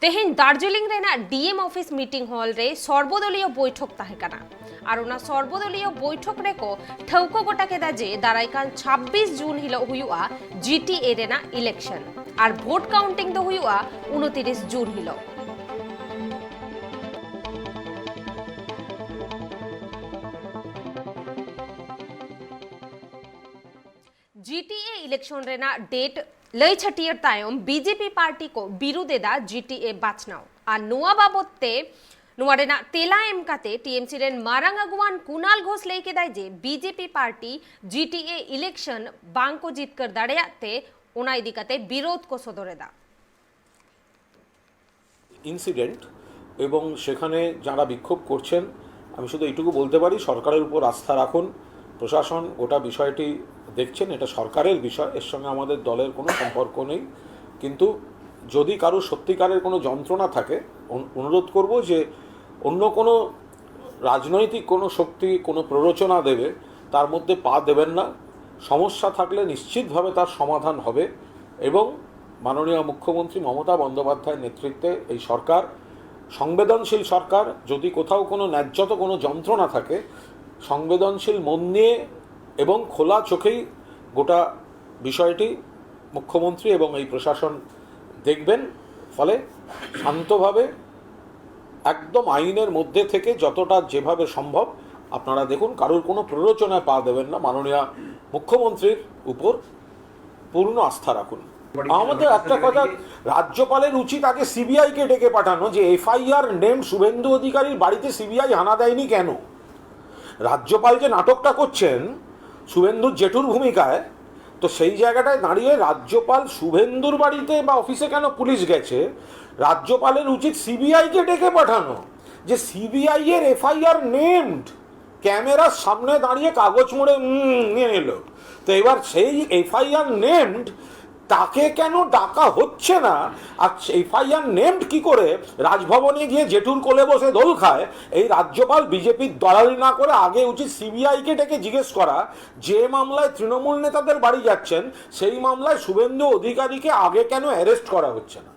तेहेन दार्जिलिंग रेना DM office meeting hall रे सर्वदलीय बैठक ताहे कना और ओना सर्वदलीय बैठक रे को ठौको गोटा केदा जे दाराइकान 26 जून हिलो हुयुआ जीटीए रेना इलेक्शन और भोट काउंटिंग दो हुयुआ 29 जून हिलो। जीटीए इलेक्शन रेना डेट लई छटियर तायम बीजेपी पार्टी को बिरुदेदा जीटीए बाचनाओ आ नुआ बाबते नुआरेना तेला एमकाते टीएमसी रेन मारांग अगुवान कुणाल घोष लेके दाय जे बीजेपी पार्टी जीटीए इलेक्शन बांग को जीत कर दाड़ेयाते ओना इदिकाते विरोध को सदरेदा ইনসিডেন্ট এবং সেখানে যারা বিক্ষোভ করছেন আমি শুধু এইটুকু বলতে পারি সরকারের উপর আস্থা রাখুন। প্রশাসন গোটা বিষয়টি দেখছেন, এটা সরকারের বিষয়, এর সঙ্গে আমাদের দলের কোনো সম্পর্ক নেই। কিন্তু যদি কারো সত্যিকারের কোনো যন্ত্রণা থাকে অনুরোধ করব যে অন্য কোনো রাজনৈতিক কোনো শক্তি কোনো প্ররোচনা দেবে তার মধ্যে পা দেবেন না। সমস্যা থাকলে নিশ্চিতভাবে তার সমাধান হবে এবং মাননীয় মুখ্যমন্ত্রী মমতা বন্দ্যোপাধ্যায়ের নেতৃত্বে এই সরকার সংবেদনশীল সরকার। যদি কোথাও কোনো ন্যায্যত কোনো যন্ত্রণা থাকে সংবেদনশীল মন নিয়ে এবং খোলা চোখেই গোটা বিষয়টি মুখ্যমন্ত্রী এবং এই প্রশাসন দেখবেন। ফলে শান্তভাবে একদম আইনের মধ্যে থেকে যতটা যেভাবে সম্ভব আপনারা দেখুন, কারোর কোনো প্ররোচনায় পা দেবেন না। মাননীয় মুখ্যমন্ত্রীর উপর পূর্ণ আস্থা রাখুন। আমাদের একটা কথা, রাজ্যপালের উচিত আগে সিবিআইকে ডেকে পাঠানো যে এফআইআর নেম শুভেন্দু অধিকারীর বাড়িতে সিবিআই হানা দেয়নি কেন। রাজ্যপাল যে নাটকটা করছেন শুভেন্দুর জেঠুর ভূমিকায়, তো সেই জায়গাটায় দাঁড়িয়ে রাজ্যপাল শুভেন্দুর বাড়িতে বা অফিসে কেন পুলিশ গেছে, রাজ্যপালের উচিত সিবিআইকে ডেকে পাঠানো যে সিবিআই এর এফআইআর নেমড ক্যামেরার সামনে দাঁড়িয়ে কাগজ মুড়ে নিয়ে নিল। তো এবার সেই এফআইআর নেমড তাকে কেন ডাকা হচ্ছে না, আর এফআইআর নেমড কি করে রাজভবনে গিয়ে জেঠুর কোলে বসে দোল খায়। এই রাজ্যপাল বিজেপির দলালি না করে আগে উচিত সিবিআইকে ডেকে জিজ্ঞেস করা যে মামলায় তৃণমূল নেতাদের বাড়ি যাচ্ছেন সেই মামলায় শুভেন্দু অধিকারীকে আগে কেন অ্যারেস্ট করা হচ্ছে না।